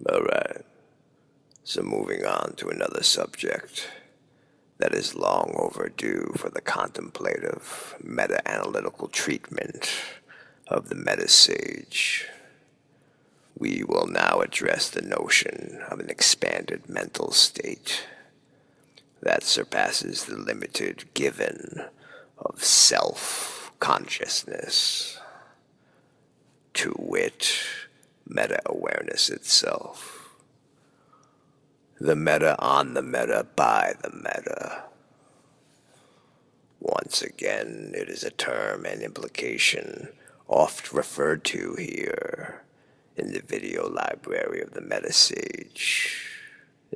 Alright, so moving on to another subject that is long overdue for the contemplative, meta-analytical treatment of the meta-sage. We will now address the notion of an expanded mental state that surpasses the limited given of self-consciousness, to wit, meta-awareness itself. The meta on the meta by the meta. Once again, it is a term and implication oft referred to here in the video library of the meta-sage.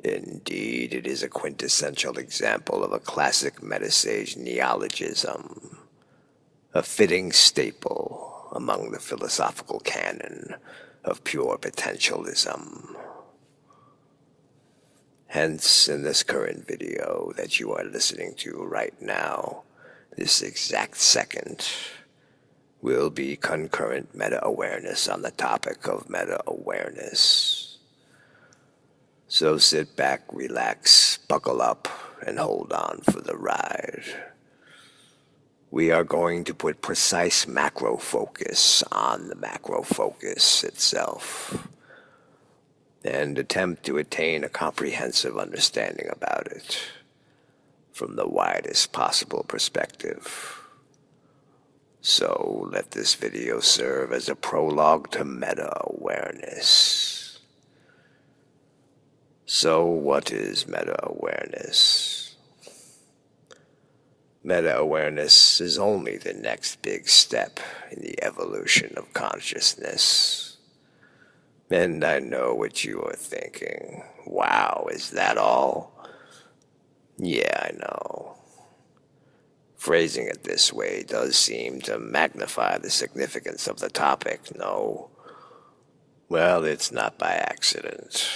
Indeed, it is a quintessential example of a classic meta-sage neologism, a fitting staple among the philosophical canon of pure potentialism. Hence, in this current video that you are listening to right now, this exact second, will be concurrent meta-awareness on the topic of meta-awareness. So sit back, relax, buckle up, and hold on for the ride. We are going to put precise macro focus on the macro focus itself, and attempt to attain a comprehensive understanding about it from the widest possible perspective. So let this video serve as a prologue to meta-awareness. So what is meta-awareness? Meta-awareness is only the next big step in the evolution of consciousness. And I know what you are thinking. Wow, is that all? Yeah, I know. Phrasing it this way does seem to magnify the significance of the topic, no? Well, it's not by accident.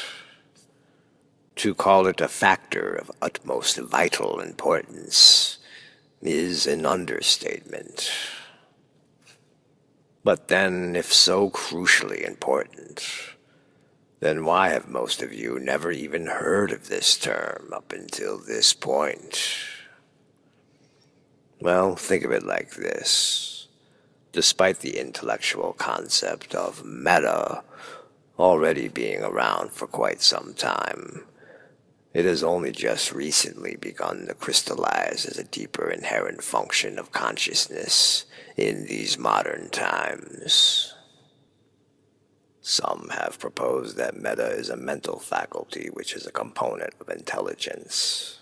To call it a factor of utmost vital importance is an understatement. But then, if so crucially important, then why have most of you never even heard of this term up until this point? Well, think of it like this. Despite the intellectual concept of meta already being around for quite some time, it has only just recently begun to crystallize as a deeper inherent function of consciousness in these modern times. Some have proposed that meta is a mental faculty which is a component of intelligence.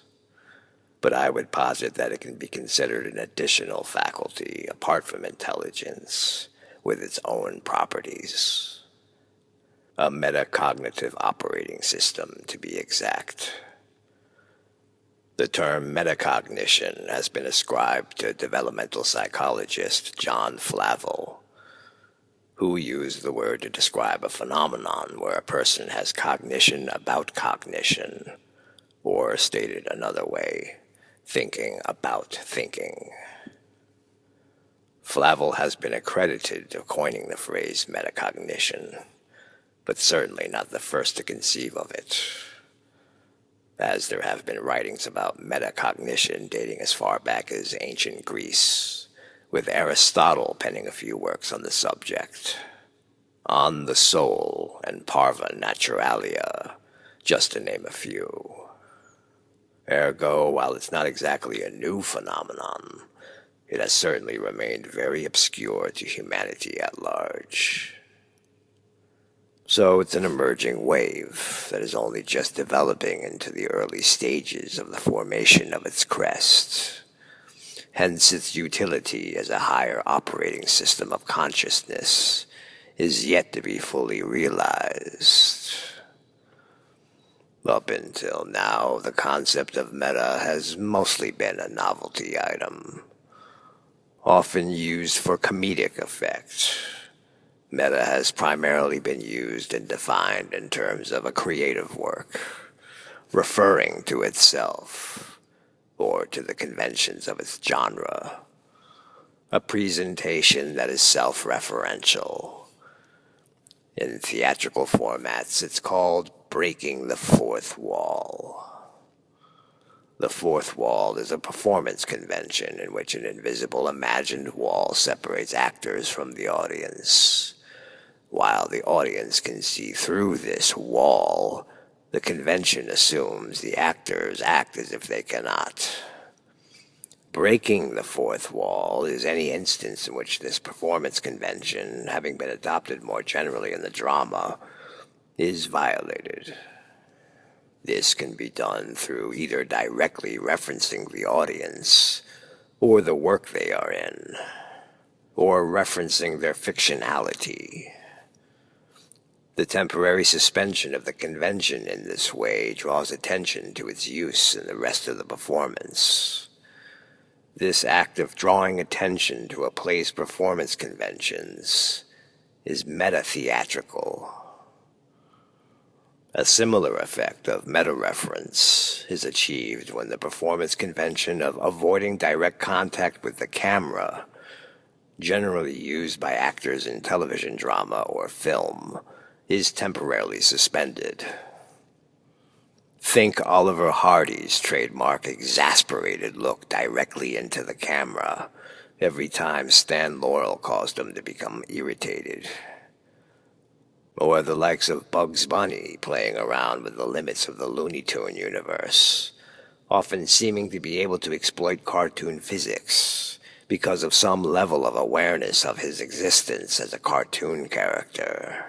But I would posit that it can be considered an additional faculty apart from intelligence, with its own properties. A metacognitive operating system, to be exact. The term metacognition has been ascribed to developmental psychologist John Flavel, who used the word to describe a phenomenon where a person has cognition about cognition, or stated another way, thinking about thinking. Flavel has been accredited to coining the phrase metacognition, but certainly not the first to conceive of it, as there have been writings about metacognition dating as far back as ancient Greece, with Aristotle penning a few works on the subject. On the Soul and Parva Naturalia, just to name a few. Ergo, while it's not exactly a new phenomenon, it has certainly remained very obscure to humanity at large. So it's an emerging wave that is only just developing into the early stages of the formation of its crest. Hence its utility as a higher operating system of consciousness is yet to be fully realized. Up until now, the concept of meta has mostly been a novelty item, often used for comedic effect. Meta has primarily been used and defined in terms of a creative work, referring to itself, or to the conventions of its genre. A presentation that is self-referential, In theatrical formats, it's called breaking the fourth wall. The fourth wall is a performance convention in which an invisible imagined wall separates actors from the audience. While the audience can see through this wall, the convention assumes the actors act as if they cannot. Breaking the fourth wall is any instance in which this performance convention, having been adopted more generally in the drama, is violated. This can be done through either directly referencing the audience or the work they are in, or referencing their fictionality. The temporary suspension of the convention in this way draws attention to its use in the rest of the performance. This act of drawing attention to a play's performance conventions is meta-theatrical. A similar effect of meta-reference is achieved when the performance convention of avoiding direct contact with the camera, generally used by actors in television drama or film, is temporarily suspended. Think Oliver Hardy's trademark exasperated look directly into the camera every time Stan Laurel caused him to become irritated. Or the likes of Bugs Bunny playing around with the limits of the Looney Tune universe, often seeming to be able to exploit cartoon physics because of some level of awareness of his existence as a cartoon character.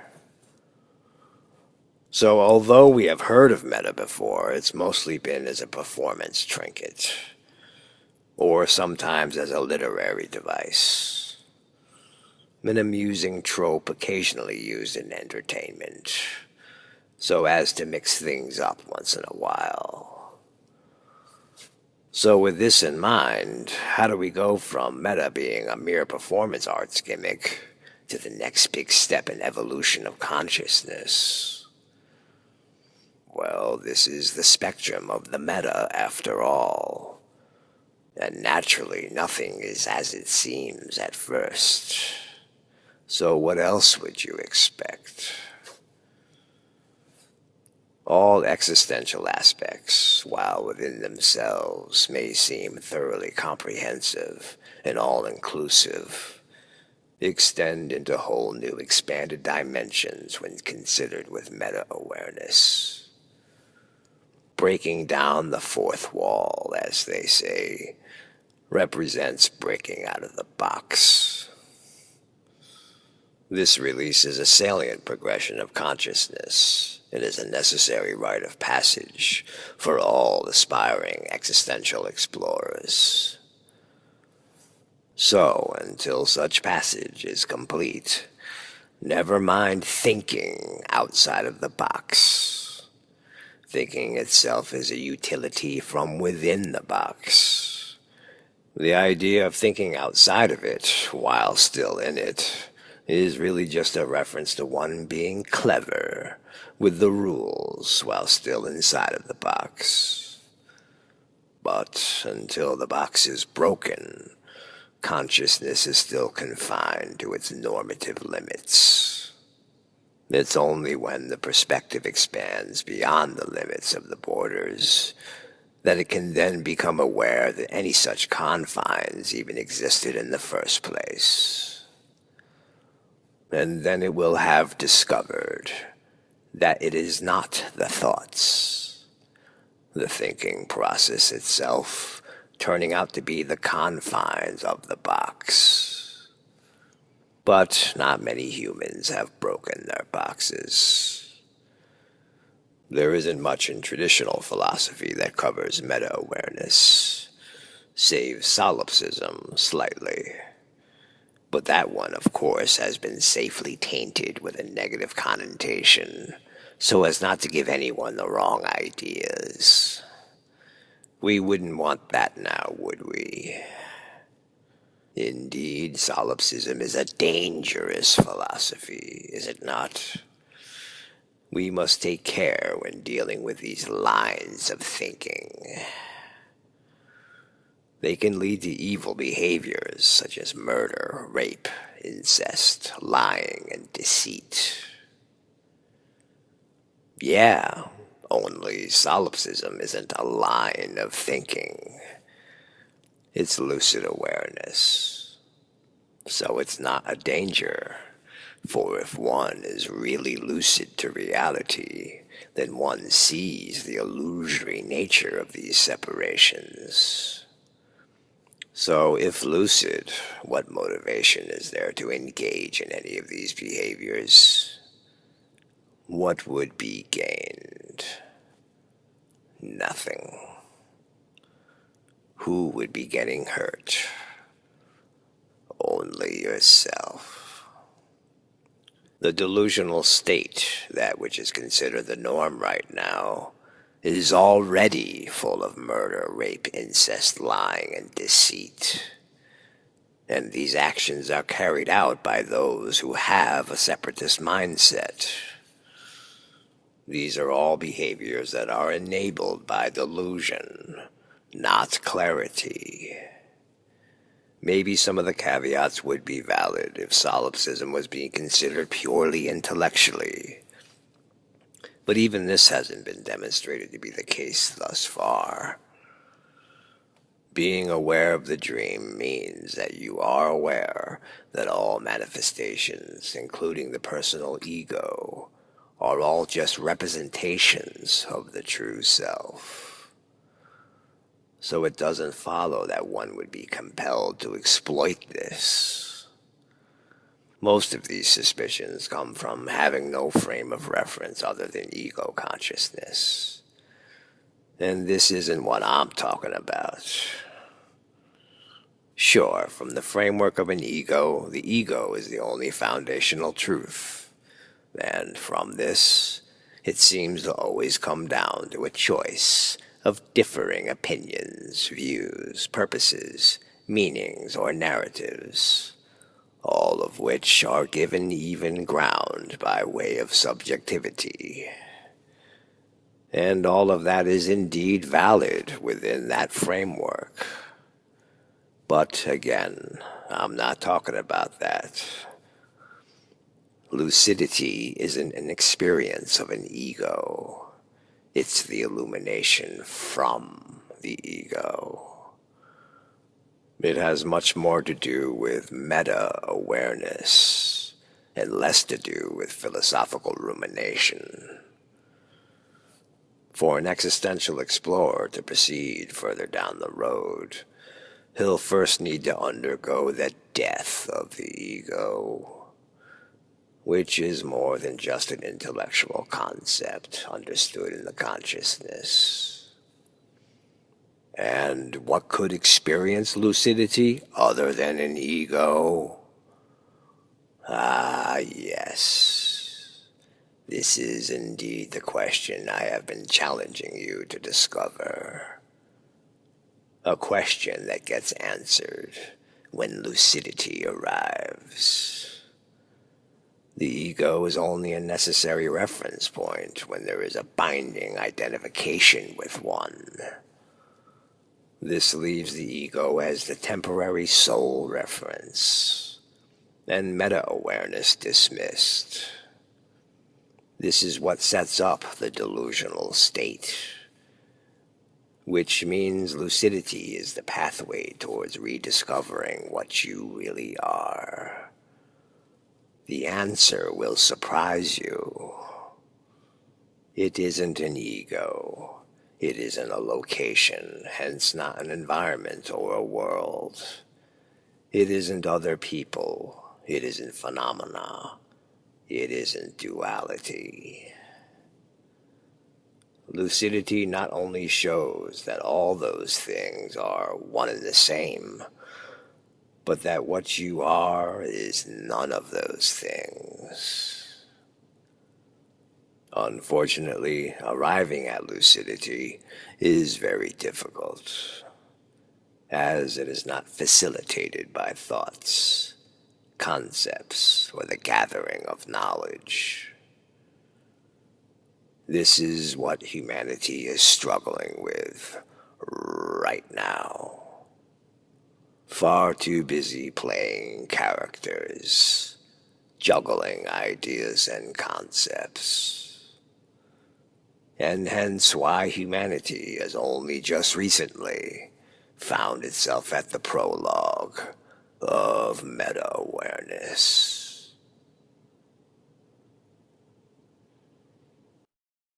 So although we have heard of meta before, it's mostly been as a performance trinket, or sometimes as a literary device. An amusing trope occasionally used in entertainment, so as to mix things up once in a while. So with this in mind, how do we go from meta being a mere performance arts gimmick to the next big step in evolution of consciousness? Well, this is the spectrum of the meta, after all. And naturally, nothing is as it seems at first. So what else would you expect? All existential aspects, while within themselves may seem thoroughly comprehensive and all-inclusive, extend into whole new expanded dimensions when considered with meta-awareness. Breaking down the fourth wall, as they say, represents breaking out of the box. This release is a salient progression of consciousness. It is a necessary rite of passage for all aspiring existential explorers. So, until such passage is complete, never mind thinking outside of the box. Thinking itself is a utility from within the box. The idea of thinking outside of it, while still in it, is really just a reference to one being clever with the rules while still inside of the box. But until the box is broken, consciousness is still confined to its normative limits. It's only when the perspective expands beyond the limits of the borders that it can then become aware that any such confines even existed in the first place. And then it will have discovered that it is not the thoughts, the thinking process itself, turning out to be the confines of the box. But not many humans have broken their boxes. There isn't much in traditional philosophy that covers meta-awareness, save solipsism slightly. But that one, of course, has been safely tainted with a negative connotation, so as not to give anyone the wrong ideas. We wouldn't want that now, would we? Indeed, solipsism is a dangerous philosophy, is it not? We must take care when dealing with these lines of thinking. They can lead to evil behaviors such as murder, rape, incest, lying, and deceit. Yeah, only solipsism isn't a line of thinking. It's lucid awareness. So it's not a danger. For if one is really lucid to reality, then one sees the illusory nature of these separations. So if lucid, what motivation is there to engage in any of these behaviors? What would be gained? Nothing. Who would be getting hurt? Only yourself. The delusional state, that which is considered the norm right now, is already full of murder, rape, incest, lying, and deceit. And these actions are carried out by those who have a separatist mindset. These are all behaviors that are enabled by delusion, not clarity. Maybe some of the caveats would be valid if solipsism was being considered purely intellectually. But even this hasn't been demonstrated to be the case thus far. Being aware of the dream means that you are aware that all manifestations, including the personal ego, are all just representations of the true self. So it doesn't follow that one would be compelled to exploit this. Most of these suspicions come from having no frame of reference other than ego consciousness. And this isn't what I'm talking about. Sure, from the framework of an ego, the ego is the only foundational truth. And from this, it seems to always come down to a choice of differing opinions, views, purposes, meanings, or narratives, all of which are given even ground by way of subjectivity. And all of that is indeed valid within that framework. But again, I'm not talking about that. Lucidity isn't an experience of an ego. It's the illumination from the ego. It has much more to do with meta-awareness and less to do with philosophical rumination. For an existential explorer to proceed further down the road, he'll first need to undergo the death of the ego, which is more than just an intellectual concept understood in the consciousness. And what could experience lucidity other than an ego? Ah, yes. This is indeed the question I have been challenging you to discover. A question that gets answered when lucidity arrives. The ego is only a necessary reference point when there is a binding identification with one. This leaves the ego as the temporary sole reference, and meta-awareness dismissed. This is what sets up the delusional state, which means lucidity is the pathway towards rediscovering what you really are. The answer will surprise you. It isn't an ego. It isn't a location, hence not an environment or a world. It isn't other people. It isn't phenomena. It isn't duality. Lucidity not only shows that all those things are one and the same, but that what you are is none of those things. Unfortunately, arriving at lucidity is very difficult, as it is not facilitated by thoughts, concepts, or the gathering of knowledge. This is what humanity is struggling with right now. Far too busy playing characters, juggling ideas and concepts. and hence why humanity has only just recently found itself at the prologue of meta-awareness.